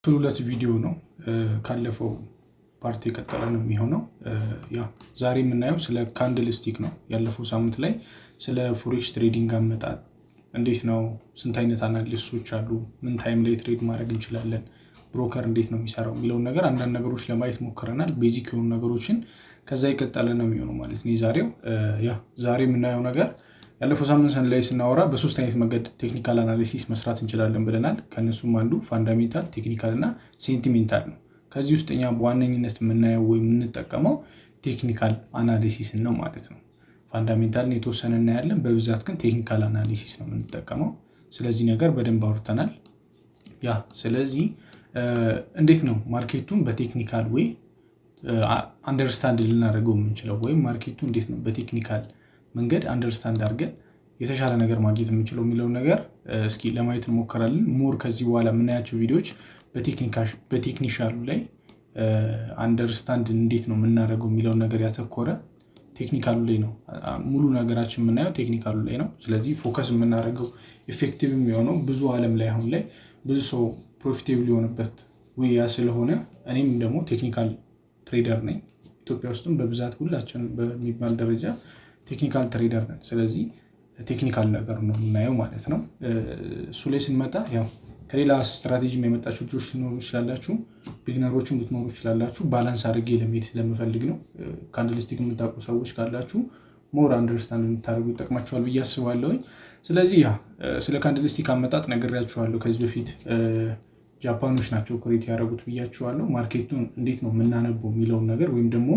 ክፍል 2 ቪዲዮ ነው ካለፈው ፓርቲ የቀጠለ ነው የሚሆነው። ዛሬ የምናየው ስለ ካንድል ስቲክ ነው። ያለፈው ሳምንት ላይ ስለ ፎሬክስ ትሬዲንግ አመጣጥ እንዴት ነው፣ ስንት አይነት አናሊስቶች አሉ፣ ምን ታይም ላይ ትሬድ ማድረግ እንችላለን፣ ብሮከር እንዴት ነው የሚሰራው የሚለውን ነገር አንዳንድ ነገሮች ለማየት ሞክረናል። ቤዚክ የሆኑ ነገሮችን ከዛ የቀጠለ ነው የሚሆነው ማለት ነው ዛሬው። ዛሬ የምናየው ነገር ያለፈው ሳምንት ላይ ስናወራ በሶስት አይነት መንገድ ቴክኒካል አናሊሲስ መስራት እንችላለን ብለናል። ከነሱም አንዱ ፋንዳሜንታል፣ ቴክኒካል እና ሴንቲሜንታል ነው። ከዚህ ውስጥ እኛ በዋነኝነት የምናየው ወይም የምንጠቀመው ቴክኒካል አናሊሲስ ነው ማለት ነው። ፋንዳሜንታልን የተወሰነ እናያለን፣ በብዛት ግን ቴክኒካል አናሊሲስ ነው የምንጠቀመው። ስለዚህ ነገር በደንብ አውርተናል። ስለዚህ እንዴት ነው ማርኬቱን በቴክኒካል ወይ አንደርስታንድ ልናደርገው የምንችለው ወይም ማርኬቱ እንዴት ነው በቴክኒካል መንገድ አንደርስታንድ አድርገን የተሻለ ነገር ማግኘት የምንችለው የሚለውን ነገር እስኪ ለማየት እንሞክራለን። ሞር ከዚህ በኋላ የምናያቸው ቪዲዮዎች በቴክኒሻሉ ላይ አንደርስታንድ እንዴት ነው የምናደርገው የሚለውን ነገር ያተኮረ ቴክኒካሉ ላይ ነው። ሙሉ ነገራችን የምናየው ቴክኒካሉ ላይ ነው። ስለዚህ ፎከስ የምናደርገው ኢፌክቲቭ የሚሆነው ብዙ ዓለም ላይ አሁን ላይ ብዙ ሰው ፕሮፊቴብል የሆነበት ወይ ያ ስለሆነ እኔም ደግሞ ቴክኒካል ትሬደር ነኝ። ኢትዮጵያ ውስጥም በብዛት ሁላችን በሚባል ደረጃ ቴክኒካል ትሬደር ነን። ስለዚህ ቴክኒካል ነገር ነው የምናየው ማለት ነው። እሱ ላይ ስንመጣ ከሌላ ስትራቴጂ የመጣችሁ ልጆች ሊኖሩ ይችላላችሁ፣ ቢግነሮችን ልትኖሩ ይችላላችሁ። ባላንስ አድርጌ ለመሄድ ስለምፈልግ ነው። ካንድልስቲክ የምታውቁ ሰዎች ካላችሁ ሞር አንደርስታንድ የምታደርጉ ይጠቅማችኋል ብዬ አስባለሁኝ። ስለዚህ ስለ ካንድልስቲክ አመጣጥ ነግሬያችኋለሁ ከዚህ በፊት። ጃፓኖች ናቸው ክሬት ያደረጉት ብያችኋለሁ። ማርኬቱን እንዴት ነው የምናነበው የሚለውን ነገር ወይም ደግሞ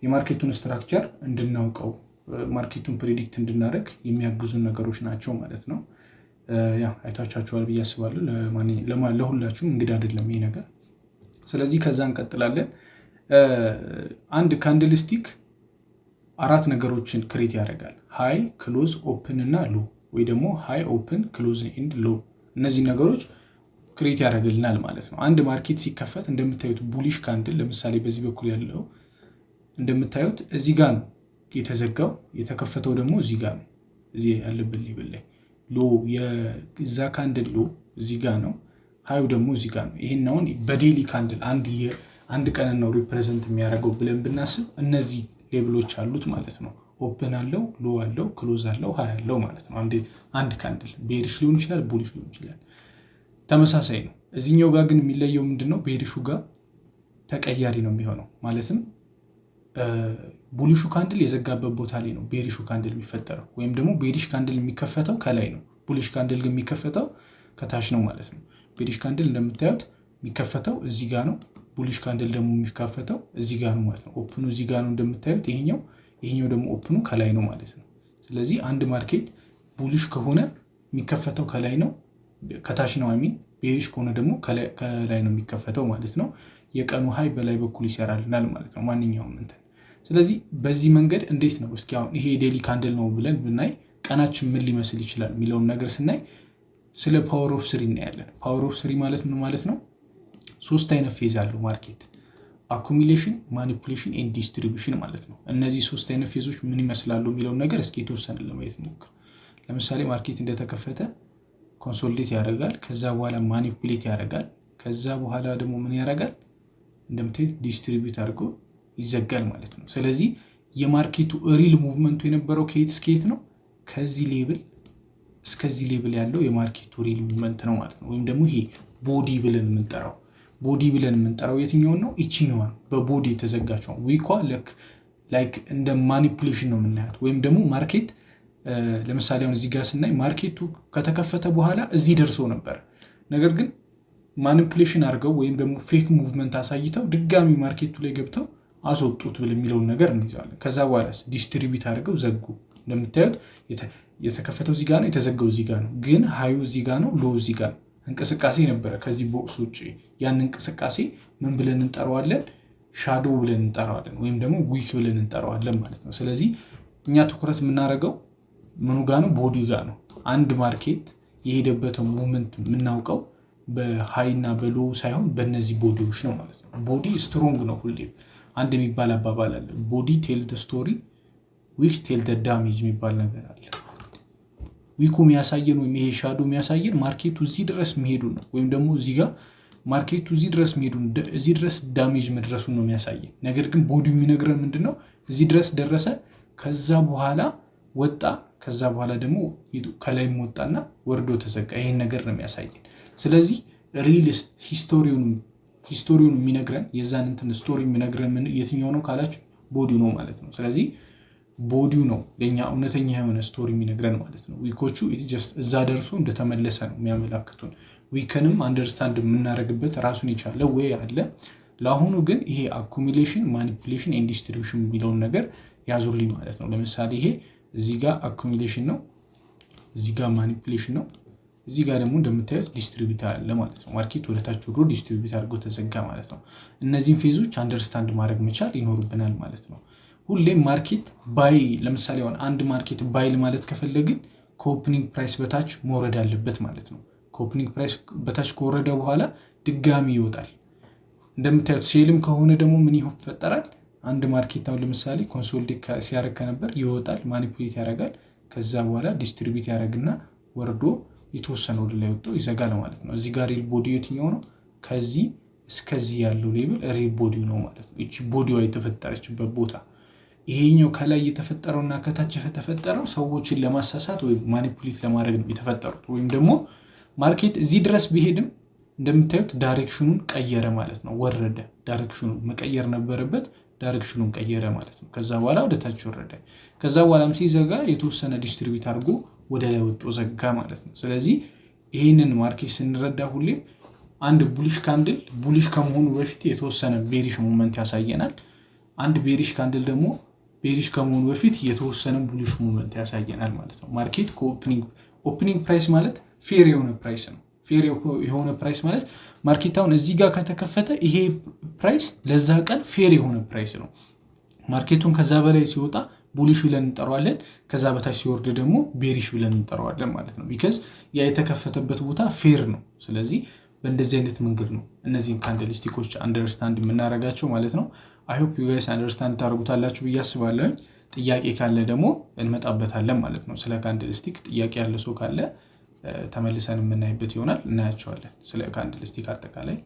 የማርኬቱን ስትራክቸር እንድናውቀው ማርኬቱን ፕሬዲክት እንድናደርግ የሚያግዙን ነገሮች ናቸው ማለት ነው። አይታችኋቸዋል ብዬ አስባለሁ። ለሁላችሁም እንግዲህ አይደለም ይሄ ነገር። ስለዚህ ከዛ እንቀጥላለን። አንድ ካንድልስቲክ 4 ነገሮችን ክሬት ያደርጋል። ሃይ፣ ክሎዝ፣ ኦፕን እና ሎ ወይ ደግሞ ሃይ፣ ኦፕን፣ ክሎዝ ኤንድ ሎ። እነዚህ ነገሮች ክሬት ያደርግልናል ማለት ነው። አንድ ማርኬት ሲከፈት እንደምታዩት ቡሊሽ ካንድል ለምሳሌ በዚህ በኩል ያለው እንደምታዩት እዚህ ጋር ነው የተዘጋው፣ የተከፈተው ደግሞ እዚህ ጋር ነው። እዚህ ያለብን ሌብል ላይ ሎ የዛ ካንድል ሎ እዚህ ጋር ነው፣ ሃዩ ደግሞ እዚህ ጋር ነው። ይሄን አሁን በዴሊ ካንድል አንድ ቀን ነው ሪፕሬዘንት የሚያደርገው ብለን ብናስብ እነዚህ ሌብሎች አሉት ማለት ነው። ኦፕን አለው፣ ሎ አለው፣ ክሎዝ አለው፣ ሃይ አለው ማለት ነው። አንድ ካንድል ቤሪሽ ሊሆን ይችላል፣ ቡሊሽ ሊሆን ይችላል። ተመሳሳይ ነው። እዚህኛው ጋር ግን የሚለየው ምንድነው? ቤሪሹ ጋር ተቀያሪ ነው የሚሆነው። ማለትም ቡሊሹ ካንድል የዘጋበት ቦታ ላይ ነው ቤሪሹ ካንድል የሚፈጠረው፣ ወይም ደግሞ ቤሪሽ ካንድል የሚከፈተው ከላይ ነው፣ ቡሊሽ ካንድል ግን የሚከፈተው ከታች ነው ማለት ነው። ቤሪሽ ካንድል እንደምታዩት የሚከፈተው እዚህ ጋር ነው፣ ቡሊሽ ካንድል ደግሞ የሚከፈተው እዚህ ጋር ነው ማለት ነው። ኦፕኑ እዚህ ጋር ነው እንደምታዩት፣ ይሄኛው ደግሞ ኦፕኑ ከላይ ነው ማለት ነው። ስለዚህ አንድ ማርኬት ቡሊሽ ከሆነ የሚከፈተው ከላይ ነው ከታች ነው። ቤሪሽ ከሆነ ደግሞ ከላይ ነው የሚከፈተው ማለት ነው። የቀኑ ሃይ በላይ በኩል ይሰራልናል ማለት ነው ማንኛውም እንትን። ስለዚህ በዚህ መንገድ እንዴት ነው እስኪ አሁን ይሄ ዴሊ ካንድል ነው ብለን ብናይ ቀናችን ምን ሊመስል ይችላል የሚለውን ነገር ስናይ ስለ ፓወር ኦፍ ስሪ እናያለን። ፓወር ኦፍ ስሪ ማለት ምን ማለት ነው? 3 አይነት ፌዝ አለው ማርኬት፣ አኩሚሌሽን፣ ማኒፑሌሽን ኤንድ ዲስትሪቢዩሽን ማለት ነው። እነዚህ 3 አይነት ፌዞች ምን ይመስላሉ የሚለውን ነገር እስኪ የተወሰነ ለማየት ሞክር። ለምሳሌ ማርኬት እንደተከፈተ ኮንሶሊዴት ያደርጋል፣ ከዛ በኋላ ማኒፑሌት ያደርጋል፣ ከዛ በኋላ ደግሞ ምን ያደርጋል? እንደምታዩት ዲስትሪቢዩት አድርጎ ይዘጋል ማለት ነው። ስለዚህ የማርኬቱ ሪል ሙቭመንቱ የነበረው ከየት እስከየት ነው? ከዚህ ሌብል እስከዚህ ሌብል ያለው የማርኬቱ ሪል ሙቭመንት ነው ማለት ነው። ወይም ደግሞ ይሄ ቦዲ ብለን የምንጠራው የትኛውን ነው? ይችኛዋን በቦዲ የተዘጋቸው ዊኳ ላይክ እንደ ማኒፑሌሽን ነው የምናያት። ወይም ደግሞ ማርኬት ለምሳሌ አሁን እዚህ ጋር ስናይ ማርኬቱ ከተከፈተ በኋላ እዚህ ደርሶ ነበር። ነገር ግን ማኒፑሌሽን አድርገው ወይም ደግሞ ፌክ ሙቭመንት አሳይተው ድጋሚ ማርኬቱ ላይ ገብተው አስወጡት ብለን የሚለውን ነገር እንይዛለን። ከዛ በኋላ ዲስትሪቢዩት አድርገው ዘጉ። እንደምታዩት የተከፈተው እዚህ ጋር ነው፣ የተዘጋው እዚህ ጋር ነው። ግን ሃዩ እዚህ ጋር ነው፣ ሎ እዚህ ጋር ነው። እንቅስቃሴ ነበረ ከዚህ ቦክስ ውጭ። ያን እንቅስቃሴ ምን ብለን እንጠራዋለን? ሻዶ ብለን እንጠራዋለን፣ ወይም ደግሞ ዊክ ብለን እንጠራዋለን ማለት ነው። ስለዚህ እኛ ትኩረት የምናደርገው ምኑ ጋር ነው? ቦዲ ጋር ነው። አንድ ማርኬት የሄደበትን ሙቭመንት የምናውቀው በሃይ እና በሎ ሳይሆን በእነዚህ ቦዲዎች ነው ማለት ነው። ቦዲ ስትሮንግ ነው። ሁሌም አንድ የሚባል አባባል አለ፣ ቦዲ ቴል ደ ስቶሪ ዊች ቴል ደ ዳሜጅ የሚባል ነገር አለ። ዊኩ የሚያሳየን ወይም ይሄ ሻዶ የሚያሳየን ማርኬቱ እዚህ ድረስ መሄዱ ነው፣ ወይም ደግሞ እዚህ ጋር ማርኬቱ እዚህ ድረስ መሄዱን እዚህ ድረስ ዳሜጅ መድረሱን ነው የሚያሳየን። ነገር ግን ቦዲው የሚነግረን ምንድነው እዚህ ድረስ ደረሰ፣ ከዛ በኋላ ወጣ፣ ከዛ በኋላ ደግሞ ከላይም ወጣና ወርዶ ተዘጋ። ይሄን ነገር ነው የሚያሳየን። ስለዚህ ሪልስ ሂስቶሪውን የሚነግረን የዛን እንትን ስቶሪ የሚነግረን የትኛው ነው ካላችሁ ቦዲው ነው ማለት ነው። ስለዚህ ቦዲው ነው ለኛ እውነተኛ የሆነ ስቶሪ የሚነግረን ማለት ነው። ዊኮቹ እዛ ደርሶ እንደተመለሰ ነው የሚያመላክቱን። ዊክንም አንደርስታንድ የምናደርግበት ራሱን የቻለ ወይ አለ። ለአሁኑ ግን ይሄ አኩሚሌሽን፣ ማኒፑሌሽን ኤንድ ዲስትሪቢዩሽን የሚለውን ነገር ያዙልኝ ማለት ነው። ለምሳሌ ይሄ እዚህ ጋር አኩሚሌሽን ነው፣ እዚህ ጋር ማኒፑሌሽን ነው፣ እዚህ ጋር ደግሞ እንደምታዩት ዲስትሪቢዩት አለ ማለት ነው። ማርኬት ወደታች ወርዶ ዲስትሪቢዩት አድርጎ ተዘጋ ማለት ነው። እነዚህን ፌዞች አንደርስታንድ ማድረግ መቻል ይኖርብናል ማለት ነው። ሁሌም ማርኬት ባይ ለምሳሌ አንድ ማርኬት ባይ ማለት ከፈለግን ከኦፕኒንግ ፕራይስ በታች መውረድ አለበት ማለት ነው። ከኦፕኒንግ ፕራይስ በታች ከወረደ በኋላ ድጋሚ ይወጣል። እንደምታዩት ሴልም ከሆነ ደግሞ ምን ይፈጠራል? አንድ ማርኬት አሁን ለምሳሌ ኮንሶሊዴት ሲያደርግ ከነበር ይወጣል፣ ማኒፑሌት ያደርጋል። ከዛ በኋላ ዲስትሪቢዩት ያደርግና ወርዶ የተወሰነ ወደ ላይ ወጥቶ ይዘጋል ማለት ነው። እዚህ ጋር ሪል ቦዲ የትኛው ነው? ከዚህ እስከዚህ ያለው ሌብል ሪል ቦዲው ነው ማለት ነው። እቺ ቦዲዋ የተፈጠረችበት ቦታ። ይሄኛው ከላይ የተፈጠረውና ከታች የተፈጠረው ሰዎችን ለማሳሳት ወይም ማኒፑሌት ለማድረግ ነው የተፈጠሩት። ወይም ደግሞ ማርኬት እዚህ ድረስ ቢሄድም እንደምታዩት ዳይሬክሽኑን ቀየረ ማለት ነው። ወረደ። ዳይሬክሽኑን መቀየር ነበረበት፣ ዳይሬክሽኑን ቀየረ ማለት ነው። ከዛ በኋላ ወደ ታች ወረደ። ከዛ በኋላም ሲዘጋ የተወሰነ ዲስትሪቢዩት አድርጎ ወደ ላይ ወጥቶ ዘጋ ማለት ነው። ስለዚህ ይህንን ማርኬት ስንረዳ ሁሌም አንድ ቡሊሽ ካንድል ቡሊሽ ከመሆኑ በፊት የተወሰነ ቤሪሽ ሙቭመንት ያሳየናል። አንድ ቤሪሽ ካንድል ደግሞ ቤሪሽ ከመሆኑ በፊት የተወሰነ ቡሊሽ ሙቭመንት ያሳየናል ማለት ነው። ማርኬት ኦፕኒንግ ፕራይስ ማለት ፌር የሆነ ፕራይስ ነው። ፌር የሆነ ፕራይስ ማለት ማርኬት አሁን እዚህ ጋር ከተከፈተ ይሄ ፕራይስ ለዛ ቀን ፌር የሆነ ፕራይስ ነው። ማርኬቱን ከዛ በላይ ሲወጣ ቡሊሽ ብለን እንጠራዋለን፣ ከዛ በታች ሲወርድ ደግሞ ቤሪሽ ብለን እንጠራዋለን ማለት ነው። ቢካዝ ያ የተከፈተበት ቦታ ፌር ነው። ስለዚህ በእንደዚህ አይነት መንገድ ነው እነዚህን ካንድልስቲኮች አንደርስታንድ የምናደርጋቸው ማለት ነው። አይ ሆፕ ዩ ጋይስ አንደርስታንድ ታደርጉታላችሁ ብዬ አስባለሁ። ጥያቄ ካለ ደግሞ እንመጣበታለን ማለት ነው። ስለ ካንድልስቲክ ጥያቄ ያለ ሰው ካለ ተመልሰን የምናይበት ይሆናል፣ እናያቸዋለን። ስለ ካንድልስቲክ አጠቃላይ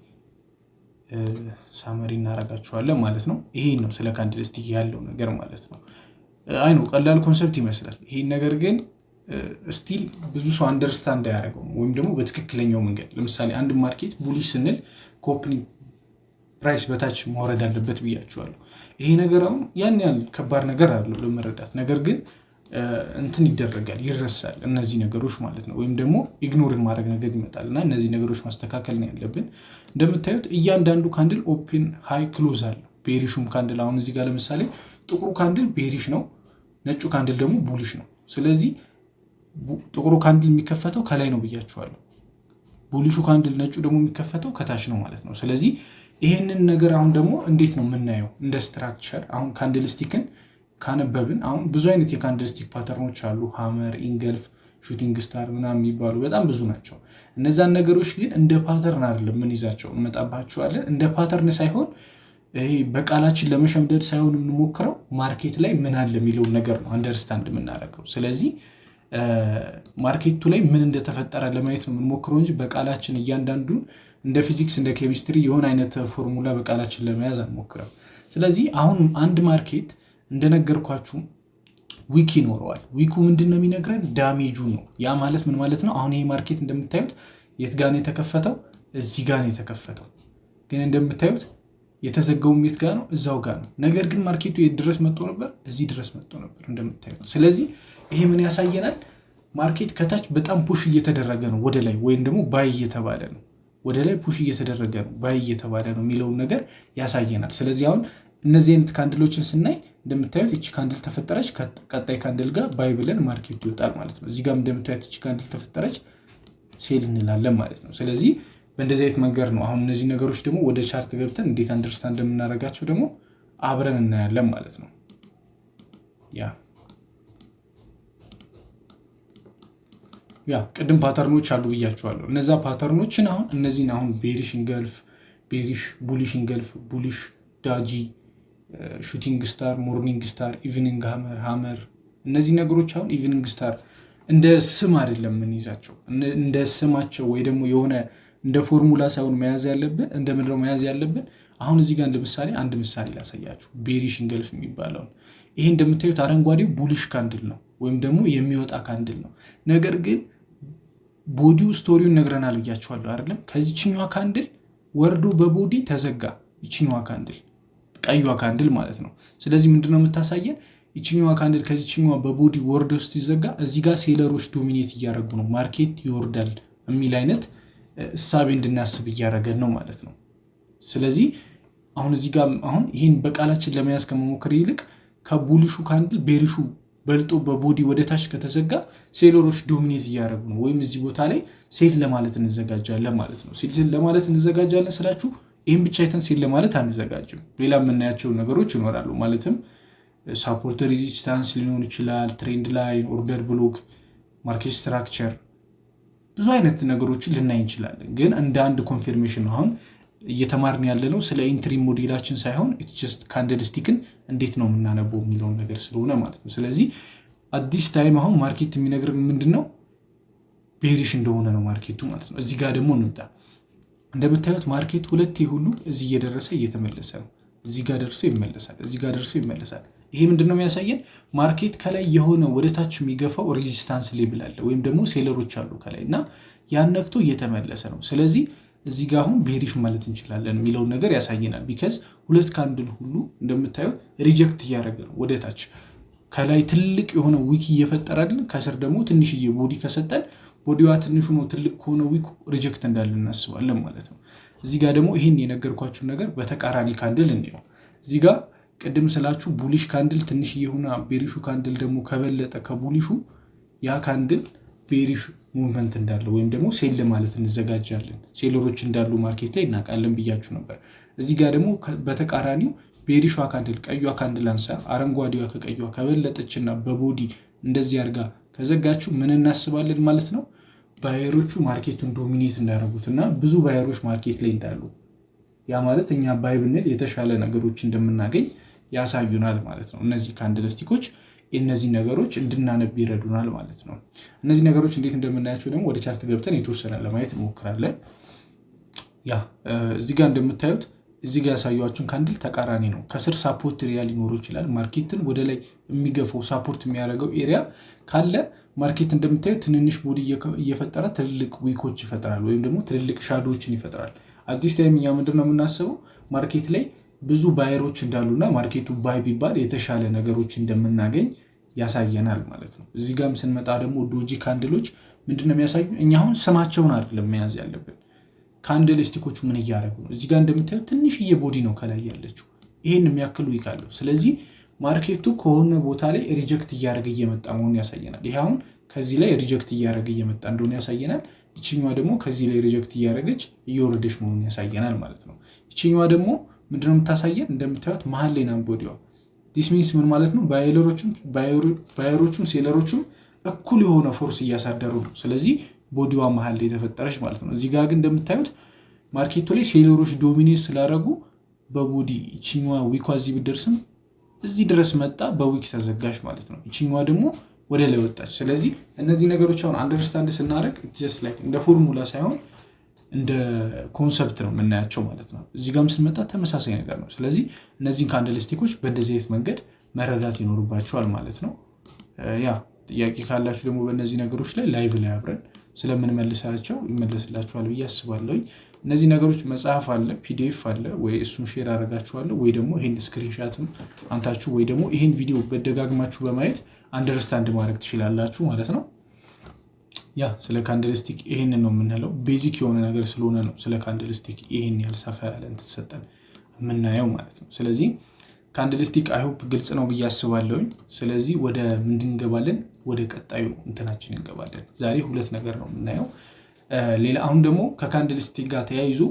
ሳመሪ እናደርጋቸዋለን ማለት ነው። ይሄን ነው ስለ ካንድልስቲክ ያለው ነገር ማለት ነው። አይ ነው ቀላል ኮንሰፕት ይመስላል። ይሄን ነገር ግን ስቲል ብዙ ሰው አንደርስታንድ አያደርገው ወይም ደግሞ በትክክለኛው መንገድ። ለምሳሌ አንድ ማርኬት ቡሊሽ ስንል ከኦፕኒንግ ፕራይስ በታች መውረድ አለበት ብያቸዋለሁ። ይሄ ነገር አሁን ያን ያህል ከባድ ነገር አይደለም ለመረዳት። ነገር ግን እንትን ይደረጋል፣ ይረሳል እነዚህ ነገሮች ማለት ነው። ወይም ደግሞ ኢግኖርን ማድረግ ነገር ይመጣል እና እነዚህ ነገሮች ማስተካከል ነው ያለብን። እንደምታዩት እያንዳንዱ ካንድል ኦፕን ሃይ ክሎዝ አለው። ቤሪሹም ካንድል አሁን እዚህ ጋር ለምሳሌ ጥቁሩ ካንድል ቤሪሽ ነው፣ ነጩ ካንድል ደግሞ ቡሊሽ ነው። ስለዚህ ጥቁሩ ካንድል የሚከፈተው ከላይ ነው ብያቸዋለሁ። ቡሊሹ ካንድል ነጩ ደግሞ የሚከፈተው ከታች ነው ማለት ነው። ስለዚህ ይሄንን ነገር አሁን ደግሞ እንዴት ነው የምናየው? እንደ ስትራክቸር አሁን ካንድልስቲክን ካነበብን አሁን ብዙ አይነት የካንድልስቲክ ፓተርኖች አሉ። ሃመር፣ ኢንገልፍ፣ ሹቲንግ ስታር ምናምን የሚባሉ በጣም ብዙ ናቸው። እነዛን ነገሮች ግን እንደ ፓተርን አይደለም ምን ይዛቸው እንመጣባቸዋለን። እንደ ፓተርን ሳይሆን ይሄ በቃላችን ለመሸምደድ ሳይሆን የምንሞክረው ማርኬት ላይ ምን አለ የሚለውን ነገር ነው አንደርስታንድ የምናደርገው። ስለዚህ ማርኬቱ ላይ ምን እንደተፈጠረ ለማየት ነው የምንሞክረው እንጂ በቃላችን እያንዳንዱን እንደ ፊዚክስ እንደ ኬሚስትሪ የሆነ አይነት ፎርሙላ በቃላችን ለመያዝ አንሞክረው። ስለዚህ አሁን አንድ ማርኬት እንደነገርኳችሁ ዊክ ይኖረዋል። ዊኩ ምንድን ነው የሚነግረን? ዳሜጁ ነው። ያ ማለት ምን ማለት ነው? አሁን ይሄ ማርኬት እንደምታዩት የት ጋር ነው የተከፈተው? እዚህ ጋር ነው የተከፈተው። ግን እንደምታዩት የተዘጋውም የት ጋር ነው? እዛው ጋር ነው። ነገር ግን ማርኬቱ የት ድረስ መጥቶ ነበር? እዚህ ድረስ መጥቶ ነበር እንደምታዩት። ስለዚህ ይሄ ምን ያሳየናል? ማርኬት ከታች በጣም ፑሽ እየተደረገ ነው ወደ ላይ፣ ወይም ደግሞ ባይ እየተባለ ነው ወደ ላይ ፑሽ እየተደረገ ነው፣ ባይ እየተባለ ነው የሚለውን ነገር ያሳየናል። ስለዚህ አሁን እነዚህ አይነት ካንድሎችን ስናይ እንደምታዩት እቺ ካንድል ተፈጠረች፣ ቀጣይ ካንድል ጋር ባይ ብለን ማርኬቱ ይወጣል ማለት ነው። እዚህ ጋር እንደምታዩት እቺ ካንድል ተፈጠረች፣ ሴል እንላለን ማለት ነው። ስለዚህ በእንደዚህ አይነት መንገድ ነው። አሁን እነዚህ ነገሮች ደግሞ ወደ ቻርት ገብተን እንዴት አንደርስታንድ እንደምናደርጋቸው ደግሞ አብረን እናያለን ማለት ነው። ያ ቅድም ፓተርኖች አሉ ብያቸዋለሁ። እነዛ ፓተርኖችን አሁን እነዚህን አሁን ቤሪሽ ኢንገልፍ፣ ቤሪሽ ቡሊሽ ኢንገልፍ፣ ቡሊሽ ዳጂ፣ ሹቲንግ ስታር፣ ሞርኒንግ ስታር፣ ኢቭኒንግ ሃመር እነዚህ ነገሮች አሁን ኢቭኒንግ ስታር እንደ ስም አይደለም የምንይዛቸው፣ እንደ ስማቸው ወይ ደግሞ የሆነ እንደ ፎርሙላ ሳይሆን መያዝ ያለብን እንደ ምንድነው መያዝ ያለብን። አሁን እዚህ ጋር እንደምሳሌ አንድ ምሳሌ ላሳያችሁ ቤሪሽ ኢንገልፍ የሚባለው ይሄ እንደምታዩት አረንጓዴው ቡሊሽ ካንድል ነው ወይም ደግሞ የሚወጣ ካንድል ነው። ነገር ግን ቦዲው ስቶሪውን ነግረናል ብያችኋለሁ አይደለም። ከዚህኛዋ ካንድል ወርዶ በቦዲ ተዘጋ። ይችኛዋ ካንድል ቀይዋ ካንድል ማለት ነው። ስለዚህ ምንድነው የምታሳየን ይችኛዋ ካንድል ከዚህኛዋ በቦዲ ወርዶ ሲዘጋ እዚህ ጋር ሴለሮች ዶሚኔት እያደረጉ ነው ማርኬት ይወርዳል የሚል አይነት እሳቤ እንድናስብ እያደረገን ነው ማለት ነው። ስለዚህ አሁን እዚህ ጋር አሁን ይህን በቃላችን ለመያዝ ከመሞከር ይልቅ ከቡሊሹ ካንድል ቤሪሹ በልጦ በቦዲ ወደታች ከተዘጋ ሴለሮች ዶሚኔት እያደረጉ ነው ወይም እዚህ ቦታ ላይ ሴል ለማለት እንዘጋጃለን ማለት ነው። ሴል ለማለት እንዘጋጃለን ስላችሁ ይህን ብቻ አይተን ሴል ለማለት አንዘጋጅም። ሌላ የምናያቸው ነገሮች ይኖራሉ። ማለትም ሳፖርት ሬዚስታንስ ሊሆን ይችላል፣ ትሬንድ ላይን፣ ኦርደር ብሎክ፣ ማርኬት ስትራክቸር ብዙ አይነት ነገሮችን ልናይ እንችላለን። ግን እንደ አንድ ኮንፊርሜሽን አሁን እየተማርን ያለነው ስለ ኢንትሪ ሞዴላችን ሳይሆን ኢትስ ጀስት ካንድልስቲክን እንዴት ነው የምናነበው የሚለውን ነገር ስለሆነ ማለት ነው። ስለዚህ አዲስ ታይም አሁን ማርኬት የሚነግረን ምንድነው ቤሪሽ እንደሆነ ነው ማርኬቱ ማለት ነው። እዚህ ጋር ደግሞ እንምጣ። እንደምታዩት ማርኬት ሁለቴ ሁሉ እዚህ እየደረሰ እየተመለሰ ነው። እዚህ ጋር ደርሶ ይመለሳል፣ እዚህ ጋር ደርሶ ይመለሳል። ይሄ ምንድነው የሚያሳየን ማርኬት ከላይ የሆነ ወደታች የሚገፋው ሬዚስታንስ ሌብል አለ ወይም ደግሞ ሴለሮች አሉ ከላይ እና ያን ነክቶ እየተመለሰ ነው። ስለዚህ እዚህ ጋር አሁን ቤሪሽ ማለት እንችላለን የሚለውን ነገር ያሳየናል። ቢካዝ ሁለት ካንድል ሁሉ እንደምታዩት ሪጀክት እያደረገ ነው ወደታች። ከላይ ትልቅ የሆነ ዊክ እየፈጠራልን ከስር ደግሞ ትንሽዬ ቦዲ ከሰጠን ቦዲዋ ትንሹ ነው ትልቅ ከሆነ ዊክ ሪጀክት እንዳለን እናስባለን ማለት ነው። እዚህ ጋር ደግሞ ይህን የነገርኳችሁን ነገር በተቃራኒ ካንድል እንየው። እዚህ ጋር ቅድም ስላችሁ ቡሊሽ ካንድል ትንሽዬ ሆና ቤሪሹ ካንድል ደግሞ ከበለጠ ከቡሊሹ ያ ካንድል ቤሪሽ ሙቭመንት እንዳለው ወይም ደግሞ ሴል ማለት እንዘጋጃለን። ሴለሮች እንዳሉ ማርኬት ላይ እናውቃለን ብያችሁ ነበር። እዚህ ጋር ደግሞ በተቃራኒው ቤሪሿ ካንድል ቀይዋ ካንድል አንሳ አረንጓዴዋ ከቀይዋ ከበለጠችና በቦዲ እንደዚህ አድርጋ ከዘጋችሁ ምን እናስባለን ማለት ነው? ባየሮቹ ማርኬቱን ዶሚኔት እንዳደረጉትና ብዙ ባየሮች ማርኬት ላይ እንዳሉ ያ ማለት እኛ ባይ ብንል የተሻለ ነገሮች እንደምናገኝ ያሳዩናል ማለት ነው። እነዚህ ካንድልስቲኮች እነዚህ ነገሮች እንድናነብ ይረዱናል ማለት ነው። እነዚህ ነገሮች እንዴት እንደምናያቸው ደግሞ ወደ ቻርት ገብተን የተወሰነ ለማየት እንሞክራለን። ያ እዚህ ጋር እንደምታዩት እዚህ ጋር ያሳዩአችሁን ካንድል ተቃራኒ ነው። ከስር ሳፖርት ኤሪያ ሊኖር ይችላል። ማርኬትን ወደ ላይ የሚገፋው ሳፖርት የሚያደርገው ኤሪያ ካለ ማርኬት እንደምታዩት ትንንሽ ቦዲ እየፈጠረ ትልልቅ ዊኮች ይፈጥራል ወይም ደግሞ ትልልቅ ሻዶዎችን ይፈጥራል። አዲስ ታይም እኛ ምንድነው የምናስበው ማርኬት ላይ ብዙ ባየሮች እንዳሉና ማርኬቱ ባይ ቢባል የተሻለ ነገሮች እንደምናገኝ ያሳየናል ማለት ነው። እዚህ ጋርም ስንመጣ ደግሞ ዶጂ ካንድሎች ምንድነው የሚያሳዩ? እኛ አሁን ስማቸውን አይደለም መያዝ ያለብን ካንድልስቲኮቹ ምን እያደረጉ ነው። እዚህ ጋር እንደምታዩት ትንሽዬ ቦዲ ነው ከላይ ያለችው ይሄን የሚያክል ዊክ አለው። ስለዚህ ማርኬቱ ከሆነ ቦታ ላይ ሪጀክት እያደረገ እየመጣ መሆኑን ያሳየናል። ይሄ አሁን ከዚህ ላይ ሪጀክት እያደረገ እየመጣ እንደሆነ ያሳየናል። ይችኛዋ ደግሞ ከዚህ ላይ ሪጀክት እያደረገች እየወረደች መሆኑን ያሳየናል ማለት ነው። ይችኛዋ ደግሞ ምንድነው የምታሳየን? እንደምታዩት መሀል ላይ ናም ቦዲዋ። ዲስ ሚንስ ምን ማለት ነው? ባየሮቹም ሴለሮቹም እኩል የሆነ ፎርስ እያሳደሩ ነው። ስለዚህ ቦዲዋ መሀል ላይ የተፈጠረች ማለት ነው። እዚህ ጋር ግን እንደምታዩት ማርኬቱ ላይ ሴለሮች ዶሚኔት ስላደረጉ በቦዲ ይችኛዋ ዊኳ እዚህ ብደርስም እዚህ ድረስ መጣ በዊክ ተዘጋሽ ማለት ነው። ይችኛዋ ደግሞ ወደ ላይ ወጣች። ስለዚህ እነዚህ ነገሮች አሁን አንደርስታንድ ስናደርግ ጀስት ላይክ እንደ ፎርሙላ ሳይሆን እንደ ኮንሰፕት ነው የምናያቸው ማለት ነው። እዚህ ጋርም ስንመጣ ተመሳሳይ ነገር ነው። ስለዚህ እነዚህን ካንድልስቲኮች በእንደዚህ አይነት መንገድ መረዳት ይኖርባቸዋል ማለት ነው። ያ ጥያቄ ካላችሁ ደግሞ በእነዚህ ነገሮች ላይ ላይቭ ላይ አብረን ስለምንመልሳቸው ይመለስላችኋል ብዬ አስባለሁ። እነዚህ ነገሮች መጽሐፍ አለ፣ ፒዲኤፍ አለ፣ ወይ እሱን ሼር አደርጋችኋለሁ ወይ ደግሞ ይሄን ስክሪንሻትም አንታችሁ ወይ ደግሞ ይሄን ቪዲዮ በደጋግማችሁ በማየት አንደርስታንድ ማድረግ ትችላላችሁ ማለት ነው። ያ ስለ ካንድልስቲክ ይሄንን ነው የምንለው። ቤዚክ የሆነ ነገር ስለሆነ ነው ስለ ካንድልስቲክ ይሄን ያልሰፋ ያለ ተሰጠን የምናየው ማለት ነው። ስለዚህ ካንድልስቲክ አይ ሆፕ ግልጽ ነው ብዬ አስባለሁ። ስለዚህ ወደ ምንድን እንገባለን? ወደ ቀጣዩ እንትናችን እንገባለን። ዛሬ ሁለት ነገር ነው የምናየው። ሌላ አሁን ደግሞ ከካንድልስቲክ ጋር ተያይዞ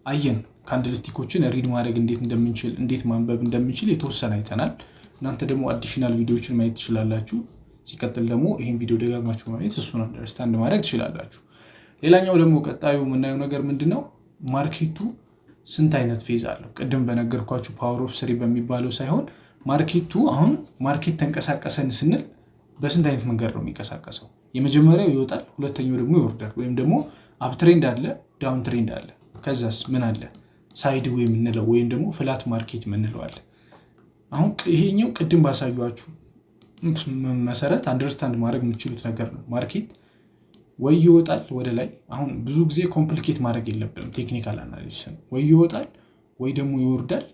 አየን ካንድልስቲኮችን ሪድ ማድረግ እንዴት እንደምንችል እንዴት ማንበብ እንደምንችል የተወሰነ አይተናል። እናንተ ደግሞ አዲሽናል ቪዲዮዎችን ማየት ትችላላችሁ። ሲቀጥል ደግሞ ይሄን ቪዲዮ ደጋግማችሁ ማየት እሱን አንደርስታንድ ማድረግ ትችላላችሁ። ሌላኛው ደግሞ ቀጣዩ የምናየው ነገር ምንድነው? ማርኬቱ ስንት አይነት ፌዝ አለው? ቅድም በነገርኳችሁ ፓወር ኦፍ 3 በሚባለው ሳይሆን ማርኬቱ አሁን ማርኬት ተንቀሳቀሰን ስንል በስንት አይነት መንገድ ነው የሚንቀሳቀሰው? የመጀመሪያው ይወጣል፣ ሁለተኛው ደግሞ ይወርዳል። ወይም ደግሞ አፕትሬንድ አለ፣ ዳውን ትሬንድ አለ። ከዛስ ምን አለ? ሳይድ ዌይ የምንለው ወይም ደግሞ ፍላት ማርኬት የምንለው አለ። አሁን ይሄኛው ቅድም ባሳዩችሁ መሰረት አንደርስታንድ ማድረግ የምትችሉት ነገር ነው። ማርኬት ወይ ይወጣል ወደ ላይ። አሁን ብዙ ጊዜ ኮምፕሊኬት ማድረግ የለብንም ቴክኒካል አናሊሲስ። ወይ ይወጣል ወይ ደግሞ ይወርዳል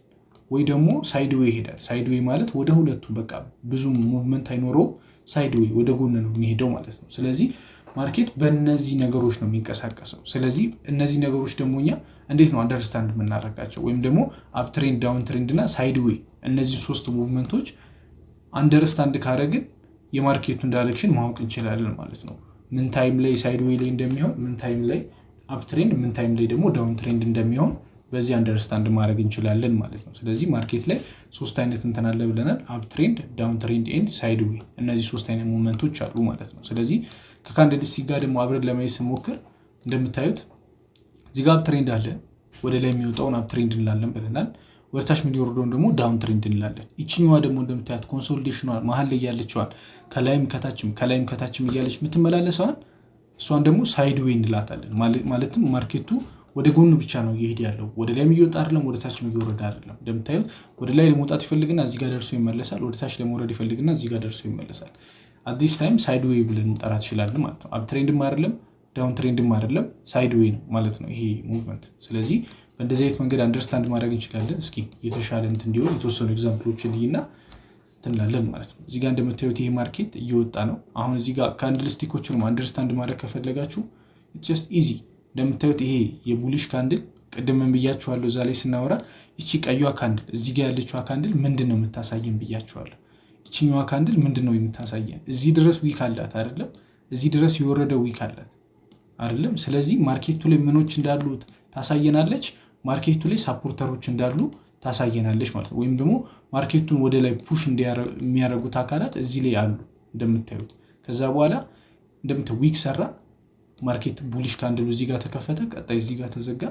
ወይ ደግሞ ሳይድ ዌይ ይሄዳል። ሳይድ ዌይ ማለት ወደ ሁለቱ በቃ ብዙ ሙቭመንት አይኖረው፣ ሳይድ ዌይ ወደ ጎን ነው የሚሄደው ማለት ነው። ስለዚህ ማርኬት በእነዚህ ነገሮች ነው የሚንቀሳቀሰው። ስለዚህ እነዚህ ነገሮች ደግሞ እኛ እንዴት ነው አንደርስታንድ የምናደርጋቸው? ወይም ደግሞ አፕ ትሬንድ፣ ዳውን ትሬንድ እና ሳይድ ዌይ እነዚህ ሶስት ሙቭመንቶች አንደርስታንድ ካደረግን የማርኬቱን ዳይሬክሽን ማወቅ እንችላለን ማለት ነው። ምን ታይም ላይ ሳይድ ዌይ ላይ እንደሚሆን፣ ምን ታይም ላይ አፕ ትሬንድ፣ ምን ታይም ላይ ደግሞ ዳውን ትሬንድ እንደሚሆን በዚህ አንደርስታንድ ማድረግ እንችላለን ማለት ነው። ስለዚህ ማርኬት ላይ ሶስት አይነት እንትን አለ ብለናል። አፕ ትሬንድ፣ ዳውን ትሬንድ ኤንድ ሳይድ ዌይ። እነዚህ ሶስት አይነት ሙቭመንቶች አሉ ማለት ነው። ስለዚህ ከካንድልስቲክ ጋር ደግሞ አብረን ለማየት ስንሞክር እንደምታዩት እዚህ ጋር አፕ ትሬንድ አለ። ወደ ላይ የሚወጣውን አፕ ትሬንድ እንላለን ብለናል። ወደታች የሚወርደውን ደግሞ ዳውን ትሬንድ እንላለን። ይችኛዋ ደግሞ እንደምታዩት ኮንሶሊዴሽኗ መሀል ላይ ያለችዋን ከላይም ከታችም እያለች የምትመላለሰዋን እሷን ደግሞ ሳይድ ዌይ እንላታለን። ማለትም ማርኬቱ ወደ ጎን ብቻ ነው እየሄድ ያለው፣ ወደ ላይ የሚወጣ አይደለም፣ ወደ ታች እየወረደ አይደለም። እንደምታዩት ወደ ላይ ለመውጣት ይፈልግና እዚህ ጋር ደርሶ ይመለሳል፣ ወደ ታች ለመውረድ ይፈልግና እዚህ ጋር ደርሶ ይመለሳል። አዲስ ታይም ሳይድ ዌይ ብለን እንጠራ ትችላለን ማለት ነው። አፕ ትሬንድም አይደለም ዳውን ትሬንድም አይደለም ሳይድ ዌይ ነው ማለት ነው ይሄ ሙቭመንት። ስለዚህ በእንደዚህ አይነት መንገድ አንደርስታንድ ማድረግ እንችላለን። እስኪ የተሻለ እንትን እንዲሆን የተወሰኑ ኤግዛምፕሎችን ልይና ትንላለን ማለት ነው። እዚህ ጋር እንደምታዩት ይሄ ማርኬት እየወጣ ነው። አሁን እዚህ ጋር ካንድልስቲኮችን አንደርስታንድ ማድረግ ከፈለጋችሁ ጀስት ኢዚ። እንደምታዩት ይሄ የቡሊሽ ካንድል ቅድም ብያችኋለሁ። እዛ ላይ ስናወራ እቺ ቀዩዋ ካንድል እዚህ ጋር ያለችዋ ካንድል ምንድን ነው የምታሳየን ብያችኋለሁ። እቺኛዋ ካንድል ምንድን ነው የምታሳየን? እዚህ ድረስ ዊክ አላት አይደለም? እዚህ ድረስ የወረደ ዊክ አላት አይደለም? ስለዚህ ማርኬቱ ላይ ምኖች እንዳሉ ታሳየናለች። ማርኬቱ ላይ ሳፖርተሮች እንዳሉ ታሳየናለች ማለት ነው። ወይም ደግሞ ማርኬቱን ወደ ላይ ፑሽ የሚያደርጉት አካላት እዚህ ላይ አሉ እንደምታዩት። ከዛ በኋላ እንደምታዩት ዊክ ሰራ ማርኬት ቡሊሽ ካንድሉ እዚህ ጋር ተከፈተ፣ ቀጣይ እዚህ ጋር ተዘጋ፣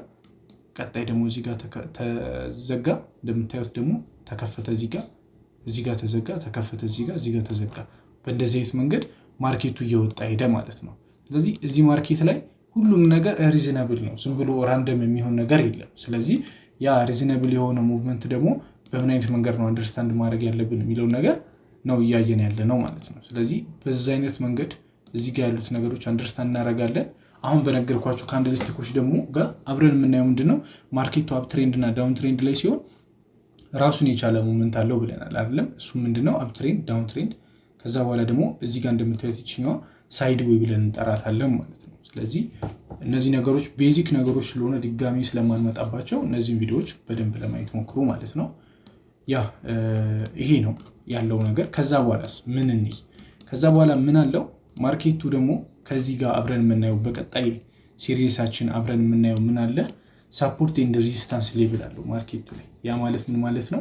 ቀጣይ ደግሞ እዚህ ጋር ተዘጋ። እንደምታዩት ደግሞ ተከፈተ እዚህ ጋር ተዘጋ፣ ተከፈተ እዚህ ጋር ተዘጋ። በእንደዚህ አይነት መንገድ ማርኬቱ እየወጣ ሄደ ማለት ነው። ስለዚህ እዚህ ማርኬት ላይ ሁሉም ነገር ሪዝነብል ነው። ዝም ብሎ ራንደም የሚሆን ነገር የለም። ስለዚህ ያ ሪዝነብል የሆነ ሙቭመንት ደግሞ በምን አይነት መንገድ ነው አንደርስታንድ ማድረግ ያለብን የሚለውን ነገር ነው እያየን ያለ ነው ማለት ነው። ስለዚህ በዚህ አይነት መንገድ እዚህ ጋር ያሉት ነገሮች አንደርስታንድ እናደርጋለን። አሁን በነገርኳችሁ ካንድልስቲኮች ደግሞ ጋር አብረን የምናየው ምንድነው ማርኬቱ አፕ ትሬንድ እና ዳውን ትሬንድ ላይ ሲሆን ራሱን የቻለ ሙቭመንት አለው ብለናል አይደለም? እሱ ምንድነው አፕ ትሬንድ፣ ዳውን ትሬንድ። ከዛ በኋላ ደግሞ እዚህ ጋር እንደምታዩት ይችኛዋ ሳይድ ዌይ ብለን እንጠራታለን ማለት ነው። ስለዚህ እነዚህ ነገሮች ቤዚክ ነገሮች ስለሆነ ድጋሚ ስለማንመጣባቸው እነዚህን ቪዲዮዎች በደንብ ለማየት ሞክሩ ማለት ነው። ያ ይሄ ነው ያለው ነገር። ከዛ በኋላስ ምን እንይ? ከዛ በኋላ ምን አለው ማርኬቱ ደግሞ ከዚህ ጋር አብረን የምናየው በቀጣይ ሲሪየሳችን አብረን የምናየው ምን አለ? ሳፖርት ኤንድ ሬዚስታንስ ሌቭል አለው ማርኬቱ ላይ። ያ ማለት ምን ማለት ነው?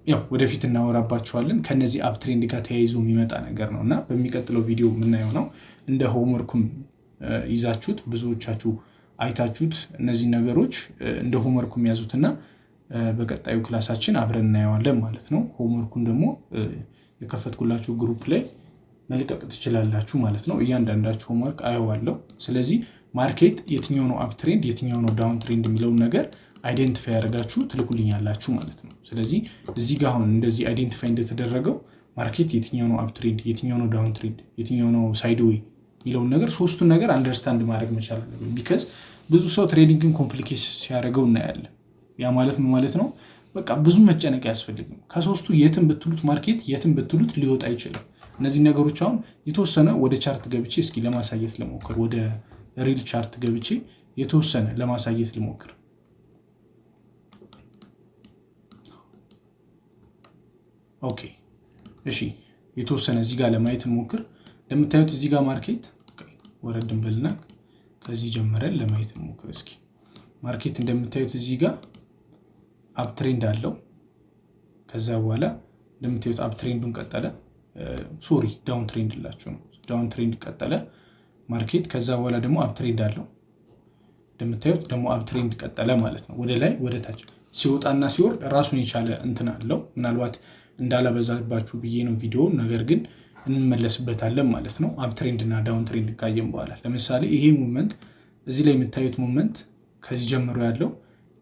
ያው ወደፊት እናወራባቸዋለን። ከነዚህ አፕ ትሬንድ ጋር ተያይዞ የሚመጣ ነገር ነው እና በሚቀጥለው ቪዲዮ የምናየው ነው። እንደ ሆምወርኩም ይዛችሁት ብዙዎቻችሁ አይታችሁት እነዚህ ነገሮች እንደ ሆምወርኩም ያዙትና በቀጣዩ ክላሳችን አብረን እናየዋለን ማለት ነው። ሆምወርኩን ደግሞ የከፈትኩላችሁ ግሩፕ ላይ መልቀቅ ትችላላችሁ ማለት ነው። እያንዳንዳችሁ ሆምወርክ አየዋለሁ። ስለዚህ ማርኬት የትኛው ነው አፕ ትሬንድ የትኛው ነው ዳውን ትሬንድ የሚለውን ነገር አይዴንቲፋይ ያደርጋችሁ ትልኩልኛላችሁ ማለት ነው። ስለዚህ እዚህ ጋር አሁን እንደዚህ አይዴንቲፋይ እንደተደረገው ማርኬት የትኛው ነው አፕ ትሬንድ የትኛው ነው ዳውን ትሬንድ የትኛው ነው ሳይድ ዌይ የሚለውን ነገር ሶስቱን ነገር አንደርስታንድ ማድረግ መቻል አለብን። ቢካዝ ብዙ ሰው ትሬዲንግን ኮምፕሊኬት ሲያደርገው እናያለን። ያ ማለት ምን ማለት ነው? በቃ ብዙ መጨነቅ አያስፈልግም። ከሶስቱ የትም ብትሉት ማርኬት የትም ብትሉት ሊወጣ አይችልም። እነዚህ ነገሮች አሁን የተወሰነ ወደ ቻርት ገብቼ እስኪ ለማሳየት ልሞክር። ወደ ሪል ቻርት ገብቼ የተወሰነ ለማሳየት ልሞክር። ኦኬ እሺ፣ የተወሰነ እዚህ ጋር ለማየት እንሞክር። እንደምታዩት እዚህ ጋር ማርኬት ወረድ እንበልና ከዚህ ጀምረን ለማየት እንሞክር። እስኪ ማርኬት እንደምታዩት እዚህ ጋር አፕ ትሬንድ አለው። ከዛ በኋላ እንደምታዩት አፕ ትሬንዱን ቀጠለ። ሶሪ ዳውን ትሬንድ ላችሁ ነው። ዳውን ትሬንድ ቀጠለ ማርኬት። ከዛ በኋላ ደግሞ አፕ ትሬንድ አለው። እንደምታዩት ደግሞ አፕ ትሬንድ ቀጠለ ማለት ነው። ወደ ላይ ወደ ታች ሲወጣና ሲወርድ ራሱን የቻለ እንትን አለው። ምናልባት እንዳላበዛባችሁ ብዬ ነው ቪዲዮ፣ ነገር ግን እንመለስበታለን ማለት ነው። አፕ ትሬንድ እና ዳውን ትሬንድ ካየን በኋላ ለምሳሌ ይሄ ሙቭመንት እዚህ ላይ የምታዩት ሞመንት ከዚህ ጀምሮ ያለው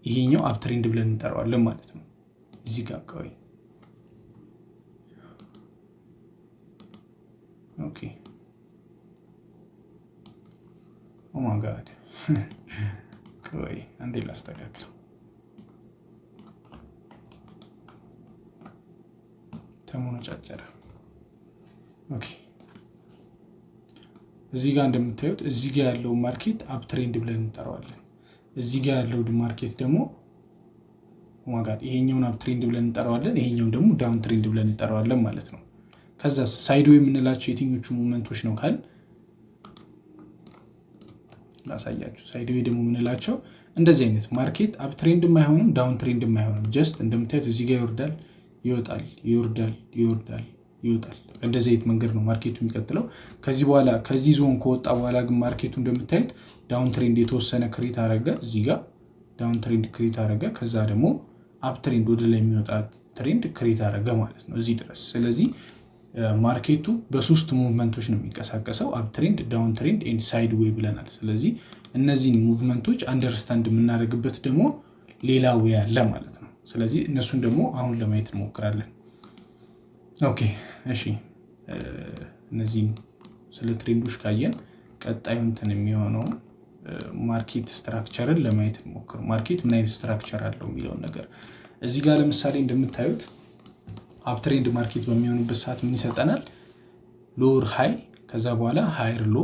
ይሄኛው አፕ ትሬንድ ብለን እንጠራዋለን ማለት ነው። እዚህ ጋር አካባቢ ኦኬ ኦ ማይ ጋድ ቆይ አንዴ ላስተካክለው። ተሞነጫጨረ። ኦኬ እዚህ ጋር እንደምታዩት እዚህ ጋር ያለው ማርኬት አፕ ትሬንድ ብለን እንጠራዋለን። እዚህ ጋር ያለው ማርኬት ደግሞ ኦ ማይ ጋድ ይሄኛውን አፕ ትሬንድ ብለን እንጠራዋለን፣ ይሄኛውን ደግሞ ዳውን ትሬንድ ብለን እንጠራዋለን ማለት ነው። ከዛ ሳይድዌይ የምንላቸው የትኞቹ ሞመንቶች ነው ካል ላሳያችሁ። ሳይድዌይ ደግሞ የምንላቸው እንደዚህ አይነት ማርኬት አፕ ትሬንድም አይሆንም ዳውን ትሬንድም አይሆንም። ጀስት እንደምታዩት እዚህ ጋር ይወርዳል፣ ይወጣል፣ ይወርዳል፣ ይወርዳል፣ ይወጣል። እንደዚህ አይነት መንገድ ነው ማርኬቱ የሚቀጥለው። ከዚህ በኋላ ከዚህ ዞን ከወጣ በኋላ ግን ማርኬቱ እንደምታዩት ዳውን ትሬንድ የተወሰነ ክሬት አረገ። እዚህ ጋር ዳውን ትሬንድ ክሬት አረገ። ከዛ ደግሞ አፕ ትሬንድ ወደ ላይ የሚወጣ ትሬንድ ክሬት አረገ ማለት ነው እዚህ ድረስ። ስለዚህ ማርኬቱ በሶስት ሙቭመንቶች ነው የሚንቀሳቀሰው፣ አፕ ትሬንድ፣ ዳውን ትሬንድ ኤንድ ሳይድ ዌይ ብለናል። ስለዚህ እነዚህን ሙቭመንቶች አንደርስታንድ የምናደርግበት ደግሞ ሌላ ዌይ አለ ማለት ነው። ስለዚህ እነሱን ደግሞ አሁን ለማየት እንሞክራለን። ኦኬ እሺ፣ እነዚህን ስለ ትሬንዶች ካየን ቀጣዩ እንትን የሚሆነው ማርኬት ስትራክቸርን ለማየት እንሞክር። ማርኬት ምን አይነት ስትራክቸር አለው የሚለውን ነገር እዚህ ጋር ለምሳሌ እንደምታዩት አፕ ትሬንድ ማርኬት በሚሆንበት ሰዓት ምን ይሰጠናል? ሎወር ሃይ፣ ከዛ በኋላ ሃየር ሎ፣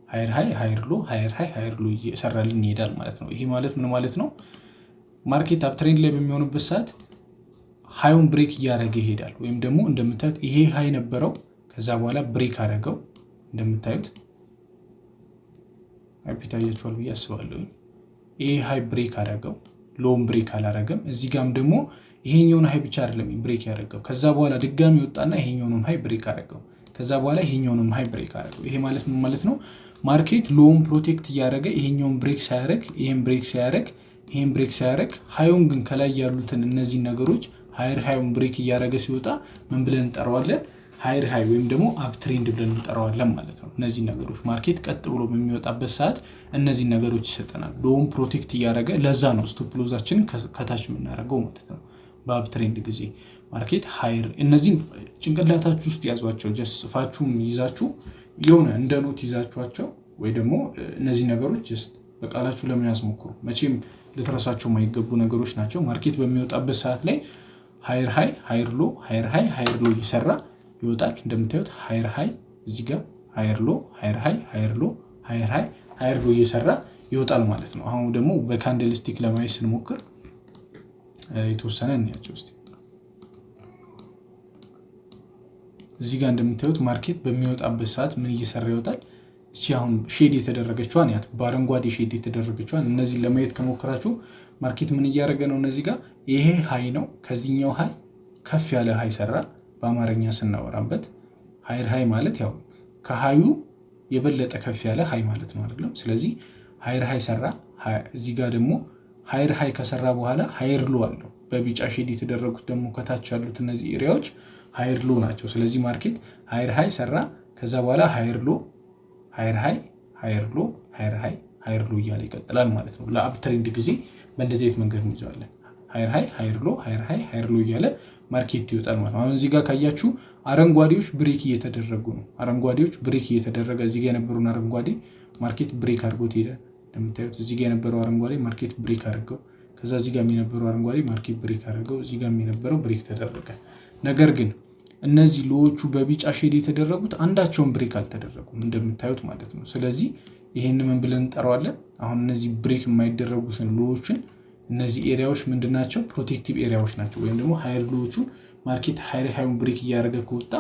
ሃየር ሃይ፣ ሃየር ሎ፣ ሃየር ሃይ፣ ሃየር ሎ እየሰራልን ይሄዳል ማለት ነው። ይሄ ማለት ምን ማለት ነው? ማርኬት አፕ ትሬንድ ላይ በሚሆንበት ሰዓት ሃዩን ብሬክ እያደረገ ይሄዳል። ወይም ደግሞ እንደምታዩት ይሄ ሃይ ነበረው፣ ከዛ በኋላ ብሬክ አደረገው። እንደምታዩት አይፒታያችኋል ብዬ አስባለሁ። ይሄ ሃይ ብሬክ አደረገው፣ ሎም ብሬክ አላረገም። እዚህ ጋም ደግሞ ይሄኛውን ሃይ ብቻ አይደለም ብሬክ ያደረገው፣ ከዛ በኋላ ድጋሚ ወጣና ይሄኛውንም ሃይ ብሬክ አደረገው፣ ከዛ በኋላ ይሄኛውንም ሃይ ብሬክ አደረገው። ይሄ ማለት ምን ማለት ነው? ማርኬት ሎም ፕሮቴክት እያደረገ ይሄኛውን ብሬክ ሳያደርግ ይሄን ብሬክ ሳያደርግ ይሄን ብሬክ ሳያደርግ ሃዩን ግን ከላይ ያሉትን እነዚህ ነገሮች ሃየር ሃዩን ብሬክ እያደረገ ሲወጣ ምን ብለን እንጠራዋለን? ሃየር ሃይ ወይም ደግሞ አፕ ትሬንድ ብለን እንጠራዋለን ማለት ነው። እነዚህ ነገሮች ማርኬት ቀጥ ብሎ በሚወጣበት ሰዓት እነዚህ ነገሮች ይሰጠናል። ሎም ፕሮቴክት እያደረገ፣ ለዛ ነው ስቶፕ ሎዛችንን ከታች የምናደርገው ማለት ነው። በአፕ ትሬንድ ጊዜ ማርኬት ሃየር፣ እነዚህን ጭንቅላታችሁ ውስጥ ያዟቸው። ጀስት ጽፋችሁም ይዛችሁ የሆነ እንደ ኖት ይዛችኋቸው፣ ወይ ደግሞ እነዚህ ነገሮች ጀስት በቃላችሁ ለመያዝ ሞክሩ። መቼም ልትረሳቸው የማይገቡ ነገሮች ናቸው። ማርኬት በሚወጣበት ሰዓት ላይ ሃየር ሃይ፣ ሃየር ሎ፣ ሃየር ሃይ፣ ሃየር ሎ እየሰራ ይወጣል። እንደምታዩት ሃየር ሃይ እዚህ ጋር ሃየር ሎ፣ ሃየር ሃይ፣ ሃየር ሎ፣ ሃየር ሃይ፣ ሃየር ሎ እየሰራ ይወጣል ማለት ነው። አሁን ደግሞ በካንድል ስቲክ ለማየት ስንሞክር የተወሰነ እንያቸው እስቲ። እዚህ ጋር እንደምታዩት ማርኬት በሚወጣበት ሰዓት ምን እየሰራ ይወጣል? እቺ አሁን ሼድ የተደረገችዋን ያት፣ በአረንጓዴ ሼድ የተደረገችዋን፣ እነዚህ ለማየት ከሞከራችሁ ማርኬት ምን እያደረገ ነው? እነዚህ ጋር ይሄ ሃይ ነው። ከዚህኛው ሃይ ከፍ ያለ ሃይ ሰራ። በአማርኛ ስናወራበት ሃየር ሃይ ማለት ያው ከሃዩ የበለጠ ከፍ ያለ ሃይ ማለት ነው አይደለም? ስለዚህ ሃየር ሃይ ሰራ። እዚህ ጋር ደግሞ ሃየር ሃይ ከሰራ በኋላ ሃየር ሎ አለው። በቢጫ ሼድ የተደረጉት ደግሞ ከታች ያሉት እነዚህ ኤሪያዎች ሃየር ሎ ናቸው። ስለዚህ ማርኬት ሃየር ሃይ ሰራ፣ ከዛ በኋላ ሃየር ሎ፣ ሃየር ሃይ፣ ሃየር ሎ፣ ሃየር ሃይ፣ ሃየር ሎ እያለ ይቀጥላል ማለት ነው። ለአፕ ትሬንድ ጊዜ በእንደዚህ አይነት መንገድ እንይዘዋለን። ሃየር ሃይ፣ ሃየር ሎ፣ ሃየር ሃይ፣ ሃየር ሎ እያለ ማርኬት ይወጣል ማለት ነው። አሁን እዚህ ጋር ካያችሁ አረንጓዴዎች ብሬክ እየተደረጉ ነው። አረንጓዴዎች ብሬክ እየተደረገ፣ እዚህ ጋር የነበሩን አረንጓዴ ማርኬት ብሬክ አድርጎት ሄደ። እንደምታዩት እዚህ ጋር የነበረው አረንጓዴ ማርኬት ብሬክ አድርገው፣ ከዛ እዚህ ጋር የነበረው አረንጓዴ ማርኬት ብሬክ አድርገው፣ እዚህ ጋር የነበረው ብሬክ ተደረገ። ነገር ግን እነዚህ ሎዎቹ በቢጫ ሼድ የተደረጉት አንዳቸውን ብሬክ አልተደረጉም እንደምታዩት ማለት ነው። ስለዚህ ይሄን ምን ብለን እንጠራዋለን? አሁን እነዚህ ብሬክ የማይደረጉትን ሎዎችን እነዚህ ኤሪያዎች ምንድናቸው? ፕሮቴክቲቭ ኤሪያዎች ናቸው። ወይም ደግሞ ሃየር ሎዎቹ ማርኬት ሃዩን ብሬክ እያደረገ ከወጣ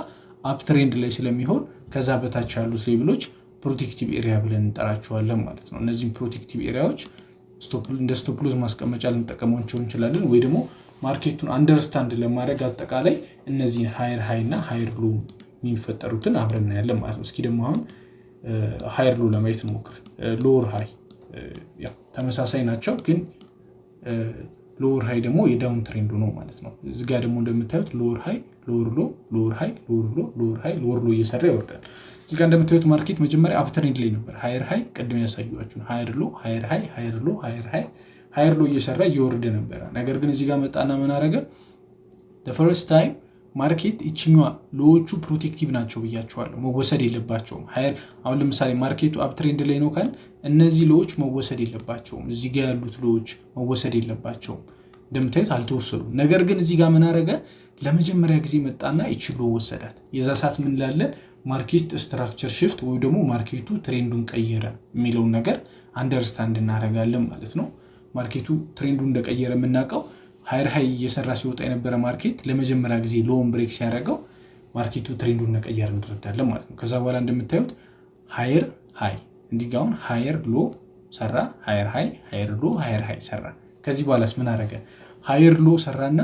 አፕ ትሬንድ ላይ ስለሚሆን ከዛ በታች ያሉት ሌብሎች ፕሮቴክቲቭ ኤሪያ ብለን እንጠራቸዋለን ማለት ነው። እነዚህም ፕሮቴክቲቭ ኤሪያዎች እንደ ስቶፕ ሎዝ ማስቀመጫ ልንጠቀማቸው እንችላለን፣ ወይ ደግሞ ማርኬቱን አንደርስታንድ ለማድረግ አጠቃላይ እነዚህን ሃየር ሃይ እና ሃየር ሎ የሚፈጠሩትን አብረን እናያለን ማለት ነው። እስኪ ደግሞ አሁን ሃየር ሎ ለማየት እንሞክር። ሎወር ሃይ ያው ተመሳሳይ ናቸው፣ ግን ሎወር ሃይ ደግሞ የዳውን ትሬንዱ ነው ማለት ነው። እዚህ ጋር ደግሞ እንደምታዩት ሎወር ሃይ ሎወር ሎ ሎወር ሃይ ሎወር ሎ ሎወር ሃይ ሎወር ሎ እየሰራ ይወርዳል። እዚህ ጋር እንደምታዩት ማርኬት መጀመሪያ አፕ ትሬንድ ላይ ነበር። ሃየር ሃይ ቅድም ያሳየኋችሁ ሃየር ሎ ሃየር ሃይ ሃየር ሎ ሃየር ሃይ ሃየር ሎ እየሰራ እየወረደ ነበር። ነገር ግን እዚህ ጋር መጣና ምን አደረገ? ለፈርስት ታይም ማርኬት እቺኛዋ ሎዎቹ ፕሮቴክቲቭ ናቸው ብያቸዋለሁ፣ መወሰድ የለባቸውም። ሃየር አሁን ለምሳሌ ማርኬቱ አፕ ትሬንድ ላይ ነው ካል እነዚህ ሎዎች መወሰድ የለባቸውም። እዚህ ጋር ያሉት ሎዎች መወሰድ የለባቸውም። እንደምታዩት አልተወሰዱም። ነገር ግን እዚህ ጋር ምን አደረገ? ለመጀመሪያ ጊዜ መጣና እቺ ሎ ወሰዳት። የዛ ሰዓት ምን ላለን ማርኬት ስትራክቸር ሽፍት ወይ ደግሞ ማርኬቱ ትሬንዱን ቀየረ የሚለውን ነገር አንደርስታንድ እናደርጋለን ማለት ነው። ማርኬቱ ትሬንዱን እንደቀየረ የምናውቀው ሃየር ሃይ እየሰራ ሲወጣ የነበረ ማርኬት ለመጀመሪያ ጊዜ ሎውን ብሬክ ሲያደርገው ማርኬቱ ትሬንዱን እንደቀየረ እንረዳለን ማለት ነው። ከዛ በኋላ እንደምታዩት ሃየር ሃይ እንዲጋውን ሃየር ሎ ሰራ፣ ሃየር ሃይ ሃየር ሎ ሃየር ሃይ ሰራ። ከዚህ በኋላስ ምን አደረገ? ሃየር ሎ ሰራና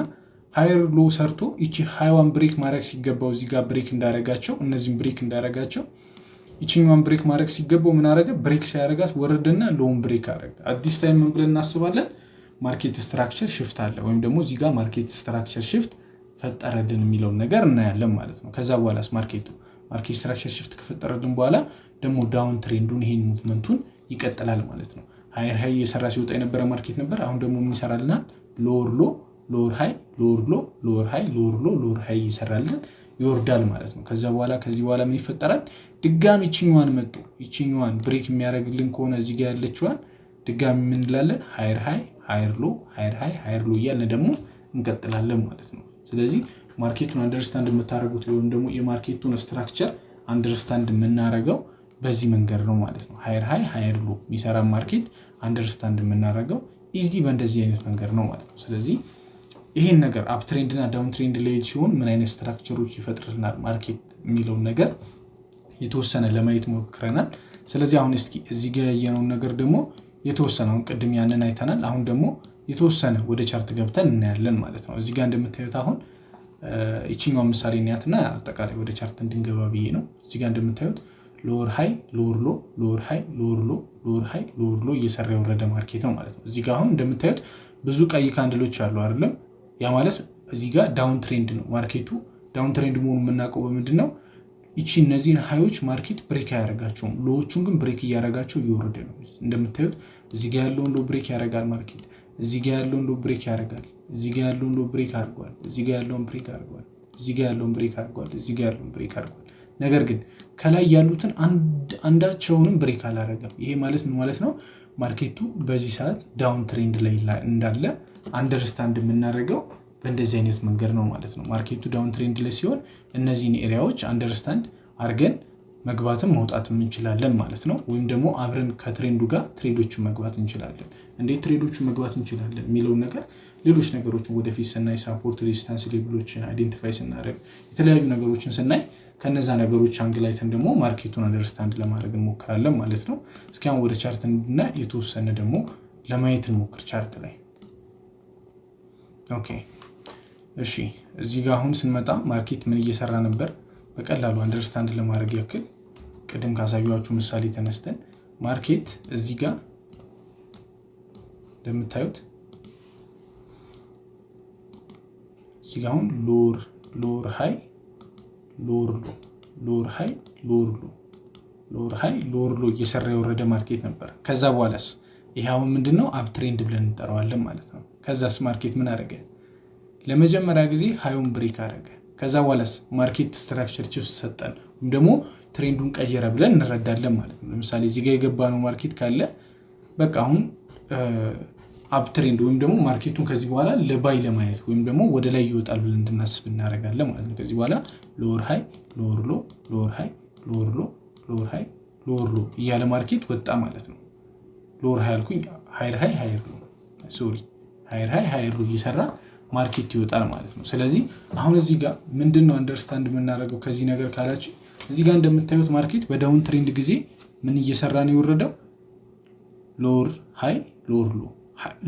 ሃየር ሎ ሰርቶ እቺ ሃይዋን ብሬክ ማድረግ ሲገባው እዚህ ጋር ብሬክ እንዳደረጋቸው እነዚህን ብሬክ እንዳደረጋቸው እቺኛዋን ብሬክ ማድረግ ሲገባው ምን አደረገ? ብሬክ ሲያደርጋት ወረደና ሎውን ብሬክ አደረገ። አዲስ ታይም ምን ብለን እናስባለን? ማርኬት ስትራክቸር ሽፍት አለ ወይም ደግሞ እዚህ ጋር ማርኬት ስትራክቸር ሽፍት ፈጠረልን የሚለውን ነገር እናያለን ማለት ነው። ከዛ በኋላስ ማርኬት ስትራክቸር ሽፍት ከፈጠረልን በኋላ ደግሞ ዳውን ትሬንዱን ይሄን ሙቭመንቱን ይቀጥላል ማለት ነው። ሃየር ሃይ እየሰራ ሲወጣ የነበረ ማርኬት ነበር። አሁን ደግሞ ምን ይሰራልናል? ሎወር ሎ ሎወር ሃይ ሎወር ሎ ሎወር ሃይ ሎወር ሎ ሎወር ሃይ ይሰራልን ይወርዳል ማለት ነው። ከዚህ በኋላ ምን ይፈጠራል? ድጋሚ እቺኛዋን መጡ እቺኛዋን ብሬክ የሚያደርግልን ከሆነ እዚህ ጋር ያለችዋን ድጋሚ ምን እንላለን? ሃየር ሃይ ሃየር ሎ ሃየር ሃይ ሃየር ሎ እያልን ደግሞ እንቀጥላለን ማለት ነው። ስለዚህ ማርኬቱን አንደርስታንድ የምታደርጉት ወይም ደግሞ የማርኬቱን ስትራክቸር አንደርስታንድ የምናደርገው በዚህ መንገድ ነው ማለት ነው። ሃየር ሃይ ሃየር ሎ የሚሰራ ማርኬት አንደርስታንድ የምናደርገው ኢዝሊ በእንደዚህ አይነት መንገድ ነው ማለት ነው። ስለዚህ ይሄን ነገር አፕ ትሬንድ እና ዳውን ትሬንድ ላይ ሲሆን ምን አይነት ስትራክቸሮች ይፈጥርልናል ማርኬት የሚለውን ነገር የተወሰነ ለማየት ሞክረናል። ስለዚህ አሁን እስኪ እዚህ ጋር ያየነውን ነገር ደግሞ የተወሰነውን ቅድም ያንን አይተናል። አሁን ደግሞ የተወሰነ ወደ ቻርት ገብተን እናያለን ማለት ነው። እዚህ ጋር እንደምታዩት አሁን እቺኛው ምሳሌ እናያትና አጠቃላይ ወደ ቻርት እንድንገባ ብዬ ነው። እዚህ ጋር እንደምታዩት ሎወር ሃይ ሎወር ሎ ሎወር ሃይ ሎወር ሎ ሎወር ሃይ ሎወር ሎ እየሰራ የወረደ ማርኬት ነው ማለት ነው። እዚህ ጋር አሁን እንደምታዩት ብዙ ቀይ ካንድሎች አሉ አይደለም? ያ ማለት እዚህ ጋር ዳውን ትሬንድ ነው ማርኬቱ። ዳውን ትሬንድ መሆኑን የምናውቀው በምንድነው? እቺ እነዚህን ሃዮች ማርኬት ብሬክ አያደርጋቸውም፣ ሎዎቹን ግን ብሬክ እያደረጋቸው እየወረደ ነው። እንደምታዩት እዚህ ጋር ያለውን ሎ ብሬክ ያደርጋል ማርኬት፣ እዚህ ጋር ያለውን ሎ ብሬክ ያደርጋል፣ እዚህ ጋር ያለውን ሎ ብሬክ አድርጓል፣ እዚህ ጋር ያለውን ብሬክ አድርጓል፣ እዚህ ጋር ያለውን ብሬክ አድርጓል፣ እዚህ ጋር ያለውን ብሬክ አድርጓል። ነገር ግን ከላይ ያሉትን አንዳቸውንም ብሬክ አላደረገም። ይሄ ማለት ምን ማለት ነው? ማርኬቱ በዚህ ሰዓት ዳውን ትሬንድ ላይ እንዳለ አንደርስታንድ የምናደርገው በእንደዚህ አይነት መንገድ ነው ማለት ነው። ማርኬቱ ዳውን ትሬንድ ላይ ሲሆን እነዚህን ኤሪያዎች አንደርስታንድ አድርገን መግባትም መውጣትም እንችላለን ማለት ነው። ወይም ደግሞ አብረን ከትሬንዱ ጋር ትሬዶችን መግባት እንችላለን። እንዴት ትሬዶችን መግባት እንችላለን የሚለውን ነገር ሌሎች ነገሮችን ወደፊት ስናይ ሳፖርት ሬዚስታንስ ሌቭሎችን አይዴንቲፋይ ስናደርግ የተለያዩ ነገሮችን ስናይ ከነዛ ነገሮች አንግል አይተን ደግሞ ማርኬቱን አንደርስታንድ ለማድረግ እንሞክራለን ማለት ነው። እስኪ አሁን ወደ ቻርት እንድና የተወሰነ ደግሞ ለማየት እንሞክር ቻርት ላይ። ኦኬ እሺ፣ እዚህ ጋር አሁን ስንመጣ ማርኬት ምን እየሰራ ነበር በቀላሉ አንደርስታንድ ለማድረግ ያክል ቅድም ካሳየኋችሁ ምሳሌ ተነስተን ማርኬት እዚህ ጋር እንደምታዩት እዚህ ጋር አሁን ሎወር ሃይ ሎወር ሎ ሎወር ሃይ ሎወር ሎ ሎወር ሃይ ሎወር ሎ እየሰራ የወረደ ማርኬት ነበር። ከዛ በኋላስ ይሄ አሁን ምንድነው? አፕ ትሬንድ ብለን እንጠራዋለን ማለት ነው። ከዛስ ማርኬት ምን አደረገ? ለመጀመሪያ ጊዜ ሃዩን ብሬክ አደረገ። ከዛ በኋላስ ማርኬት ስትራክቸር ሽፍት ሰጠን ወይም ደግሞ ትሬንዱን ቀየረ ብለን እንረዳለን ማለት ነው። ለምሳሌ እዚህ ጋር የገባነው ማርኬት ካለ በቃ አሁን አፕ ትሬንድ ወይም ደግሞ ማርኬቱን ከዚህ በኋላ ለባይ ለማየት ወይም ደግሞ ወደ ላይ ይወጣል ብለን እንድናስብ እናደርጋለን ማለት ነው። ከዚህ በኋላ ሎወር ሃይ ሎወር ሎ ሎወር ሃይ ሎወር ሎ ሎወር ሃይ ሎወር ሎ እያለ ማርኬት ወጣ ማለት ነው። ሎወር ሃይ አልኩኝ፣ ሃየር ሃይ ሃየር ሎ ሶሪ ሃየር ሃይ ሃየር ሎ እየሰራ ማርኬት ይወጣል ማለት ነው። ስለዚህ አሁን እዚህ ጋር ምንድነው አንደርስታንድ የምናደርገው ከዚህ ነገር ካላችሁ እዚህ ጋር እንደምታዩት ማርኬት በዳውን ትሬንድ ጊዜ ምን እየሰራ ነው የወረደው? ሎወር ሃይ ሎወር ሎ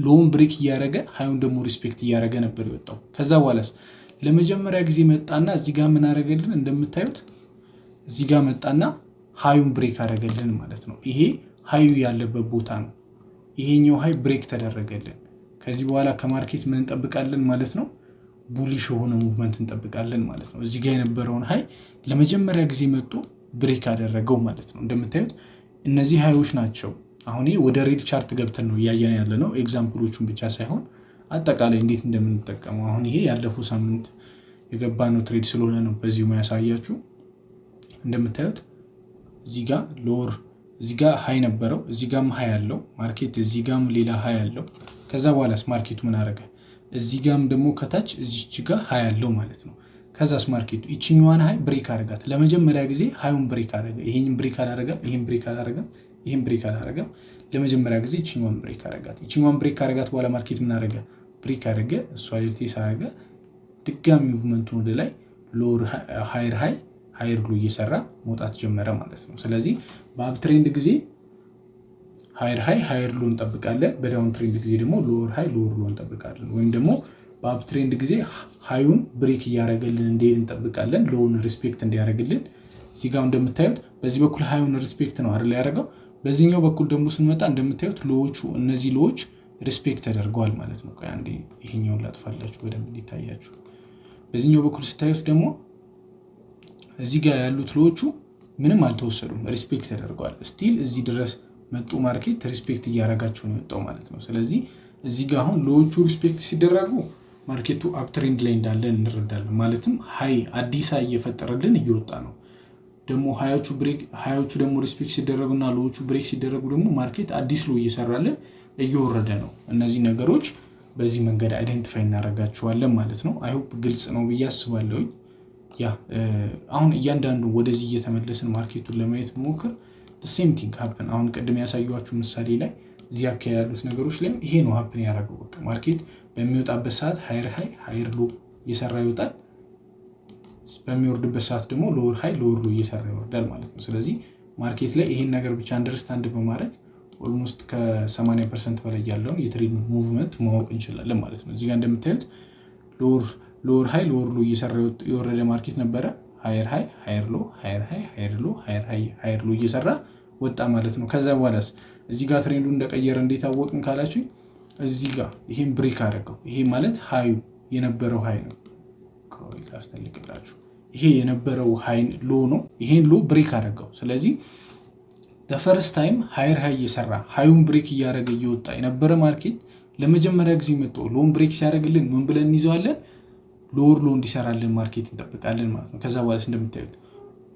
ሎውን ብሬክ እያደረገ ሃዩን ደግሞ ሪስፔክት እያደረገ ነበር የወጣው። ከዛ በኋላስ ለመጀመሪያ ጊዜ መጣና እዚህ ጋር ምን አደረገልን? እንደምታዩት እዚህ ጋር መጣና ሃዩን ብሬክ አደረገልን ማለት ነው። ይሄ ሃዩ ያለበት ቦታ ነው። ይሄኛው ሃይ ብሬክ ተደረገልን። ከዚህ በኋላ ከማርኬት ምን እንጠብቃለን ማለት ነው? ቡሊሽ የሆነ ሙቭመንት እንጠብቃለን ማለት ነው። እዚህ ጋር የነበረውን ሃይ ለመጀመሪያ ጊዜ መጥቶ ብሬክ አደረገው ማለት ነው። እንደምታዩት እነዚህ ሃዮች ናቸው። አሁን ወደ ሬድ ቻርት ገብተን ነው እያየን ያለ ነው። ኤግዛምፕሎቹን ብቻ ሳይሆን አጠቃላይ እንዴት እንደምንጠቀመው። አሁን ይሄ ያለፈው ሳምንት የገባ ነው ትሬድ ስለሆነ ነው በዚሁ ያሳያችሁ። እንደምታዩት እዚህ ጋር ሎወር እዚህ ጋር ሃይ ነበረው፣ እዚህ ጋርም ሃይ ያለው ማርኬት፣ እዚህ ጋርም ሌላ ሃይ ያለው። ከዛ በኋላስ ማርኬቱ ምን አደረገ? እዚህ ጋርም ደግሞ ከታች እዚች ጋር ሃይ ያለው ማለት ነው። ከዛስ ማርኬቱ ይችኛዋን ሃይ ብሬክ አደረጋት። ለመጀመሪያ ጊዜ ሃዩን ብሬክ አደረገ። ይሄን ብሬክ አላደረገም፣ ይሄን ብሬክ አላደረገም፣ ይሄን ብሬክ አላደረገም። ለመጀመሪያ ጊዜ ይችኛዋን ብሬክ አደረጋት። ይችኛዋን ብሬክ አደረጋት በኋላ ማርኬት ምን አደረገ? ብሬክ አደረገ። እሷ ሪቴስ አደረገ። ድጋሚ ሙቭመንቱን ወደ ላይ ሎወር ሃየር ሃይ ሃየር ሎ እየሰራ መውጣት ጀመረ ማለት ነው። ስለዚህ በአፕ ትሬንድ ጊዜ ሃየር ሃይ ሃየር ሎ እንጠብቃለን። በዳውን ትሬንድ ጊዜ ደግሞ ሎወር ሃይ ሎወር ሎ እንጠብቃለን። ወይም ደግሞ በአፕ ትሬንድ ጊዜ ሃዩን ብሬክ እያደረገልን እንዲሄድ እንጠብቃለን፣ ሎውን ሪስፔክት እንዲያደርግልን። እዚህ ጋር እንደምታዩት በዚህ በኩል ሃዩን ሪስፔክት ነው አይደል ያደረገው። በዚህኛው በኩል ደግሞ ስንመጣ እንደምታዩት ሎዎቹ እነዚህ ሎዎች ሪስፔክት ተደርገዋል ማለት ነው። አንዴ ይሄኛውን ላጥፋላችሁ በደንብ እንዲታያችሁ። በዚህኛው በኩል ስታዩት ደግሞ እዚህ ጋር ያሉት ሎዎቹ ምንም አልተወሰዱም፣ ሪስፔክት ተደርገዋል። ስቲል እዚህ ድረስ መጡ፣ ማርኬት ሪስፔክት እያደረጋቸው ነው የወጣው ማለት ነው። ስለዚህ እዚህ ጋር አሁን ሎዎቹ ሪስፔክት ሲደረጉ ማርኬቱ አፕ ትሬንድ ላይ እንዳለን እንረዳለን። ማለትም ሃይ አዲስ ሃይ እየፈጠረልን እየወጣ ነው። ደግሞ ሃዮቹ ደግሞ ሪስፔክት ሲደረጉና ሎዎቹ ብሬክ ሲደረጉ ደግሞ ማርኬት አዲስ ሎ እየሰራልን እየወረደ ነው። እነዚህ ነገሮች በዚህ መንገድ አይደንቲፋይ እናደርጋቸዋለን ማለት ነው። አይሆፕ ግልጽ ነው ብዬ አስባለሁ። አሁን እያንዳንዱ ወደዚህ እየተመለስን ማርኬቱን ለማየት መሞክር ሴም ቲንግ ሀፕን። አሁን ቅድም ያሳየኋችሁ ምሳሌ ላይ እዚህ አካባቢ ያሉት ነገሮች ላይ ይሄ ነው ሀፕን ያደረገው። በቃ ማርኬት በሚወጣበት ሰዓት ሃየር ሃይ ሃየር ሎ እየሰራ ይወጣል። በሚወርድበት ሰዓት ደግሞ ሎወር ሃይ ሎወር ሎ እየሰራ ይወርዳል ማለት ነው። ስለዚህ ማርኬት ላይ ይሄን ነገር ብቻ አንደርስታንድ በማድረግ ኦልሞስት ከ80% በላይ ያለውን የትሬድ ሙቭመንት ማወቅ እንችላለን ማለት ነው። እዚህ ጋር እንደምታዩት ሎወር ሃይ ሎወር ሎ እየሰራ የወረደ ማርኬት ነበረ። ሃየር ሃይ ሃየር ሎ ሃየር ሃይ ሃየር ሎ ሃየር ሃይ ሃየር ሎ እየሰራ ወጣ ማለት ነው። ከዛ በኋላስ እዚህ ጋር ትሬንዱ እንደቀየረ እንዴት አወቅን ካላችሁ እዚህ ጋር ይሄን ብሬክ አደረገው። ይሄ ማለት ሃዩ የነበረው ሃይ ነው። ታስተልቅላችሁ ይሄ የነበረው ሃይ ሎ ነው። ይሄን ሎ ብሬክ አደረገው። ስለዚህ ፈርስት ታይም ሃየር ሃይ እየሰራ ሃዩን ብሬክ እያደረገ እየወጣ የነበረ ማርኬት ለመጀመሪያ ጊዜ መጥቶ ሎን ብሬክ ሲያደርግልን ምን ብለን እንይዘዋለን? ሎወር ሎ እንዲሰራልን ማርኬት እንጠብቃለን ማለት ነው። ከዛ በኋላ እንደምታዩት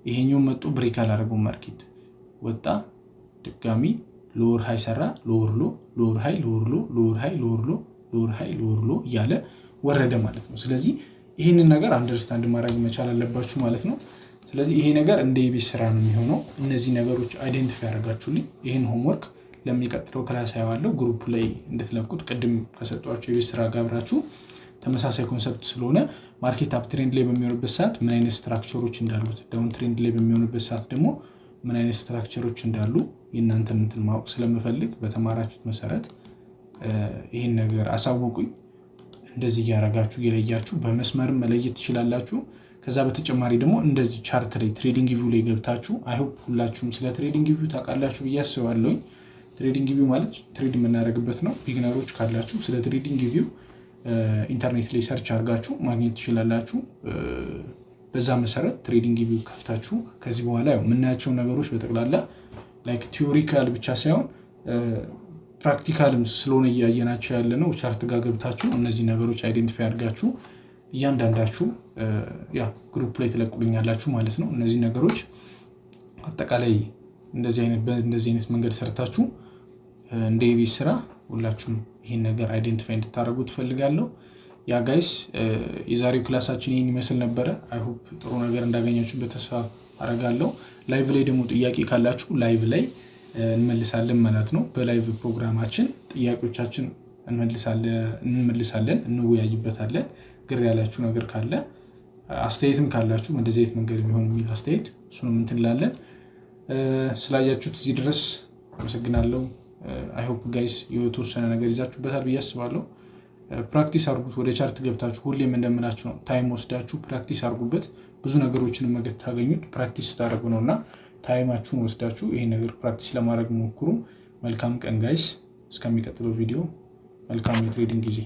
ይሄኛው መጥቶ ብሬክ አላደረገው፣ ማርኬት ወጣ፣ ድጋሚ ሎወር ሃይ ሰራ፣ ሎወር ሎ ሎወር ሃይ ሎወር ሎ ሎወር ሃይ ሎወር ሎ ሎወር ሃይ ሎወር ሎ እያለ ወረደ ማለት ነው። ስለዚህ ይህንን ነገር አንደርስታንድ ማድረግ መቻል አለባችሁ ማለት ነው። ስለዚህ ይሄ ነገር እንደ የቤት ስራ ነው የሚሆነው። እነዚህ ነገሮች አይደንቲፋይ ያደርጋችሁልኝ ይህን ሆምወርክ ለሚቀጥለው ክላስ ያዋለው ግሩፕ ላይ እንድትለቁት ቅድም ከሰጧቸው የቤት ስራ ጋብራችሁ ተመሳሳይ ኮንሰፕት ስለሆነ ማርኬት አፕ ትሬንድ ላይ በሚሆንበት ሰዓት ምን አይነት ስትራክቸሮች እንዳሉት፣ ዳውን ትሬንድ ላይ በሚሆንበት ሰዓት ደግሞ ምን አይነት ስትራክቸሮች እንዳሉ የእናንተን እንትን ማወቅ ስለምፈልግ በተማራችሁት መሰረት ይህን ነገር አሳውቁኝ። እንደዚህ እያደረጋችሁ እየለያችሁ በመስመርም መለየት ትችላላችሁ። ከዛ በተጨማሪ ደግሞ እንደዚህ ቻርት ላይ ትሬዲንግ ቪው ላይ ገብታችሁ አይሆፕ ሁላችሁም ስለ ትሬዲንግ ቪው ታውቃላችሁ ብዬ አስባለሁኝ። ትሬዲንግ ቪው ማለት ትሬድ የምናደርግበት ነው። ቢግነሮች ካላችሁ ስለ ትሬዲንግ ቪው ኢንተርኔት ላይ ሰርች አድርጋችሁ ማግኘት ትችላላችሁ። በዛ መሰረት ትሬዲንግ ቪው ከፍታችሁ ከዚህ በኋላ የምናያቸው ነገሮች በጠቅላላ ላይክ ቲዮሪካል ብቻ ሳይሆን ፕራክቲካልም ስለሆነ እያየናቸው ያለ ነው። ቻርት ጋር ገብታችሁ እነዚህ ነገሮች አይደንቲፋይ አድርጋችሁ እያንዳንዳችሁ ግሩፕ ላይ ትለቁልኛላችሁ ማለት ነው። እነዚህ ነገሮች አጠቃላይ እንደዚህ አይነት መንገድ ሰርታችሁ እንደ የቤት ስራ ሁላችሁም ይህን ነገር አይደንቲፋይ እንድታደርጉ ትፈልጋለሁ። ያ ጋይስ የዛሬው ክላሳችን ይህን ይመስል ነበረ። አይሆፕ ጥሩ ነገር እንዳገኛችሁበት ተስፋ አደርጋለሁ። ላይቭ ላይ ደግሞ ጥያቄ ካላችሁ ላይቭ ላይ እንመልሳለን ማለት ነው። በላይቭ ፕሮግራማችን ጥያቄዎቻችን እንመልሳለን፣ እንወያይበታለን። ግር ያላችሁ ነገር ካለ አስተያየትም ካላችሁ እንደዚህ አይነት መንገድ ቢሆን የሚል አስተያየት እሱንም እንትንላለን። ስላያችሁት እዚህ ድረስ አመሰግናለሁ። አይሆፕ ጋይስ የተወሰነ ነገር ይዛችሁበታል ብዬ አስባለሁ። ፕራክቲስ አድርጉት። ወደ ቻርት ገብታችሁ ሁሌም እንደምላችሁ ነው፣ ታይም ወስዳችሁ ፕራክቲስ አድርጉበት። ብዙ ነገሮችን መገት ታገኙት ፕራክቲስ ታደርጉ ነውና ታይማችሁን ወስዳችሁ ይሄን ነገር ፕራክቲስ ለማድረግ ሞክሩ። መልካም ቀን ጋይስ። እስከሚቀጥለው ቪዲዮ መልካም የትሬዲንግ ጊዜ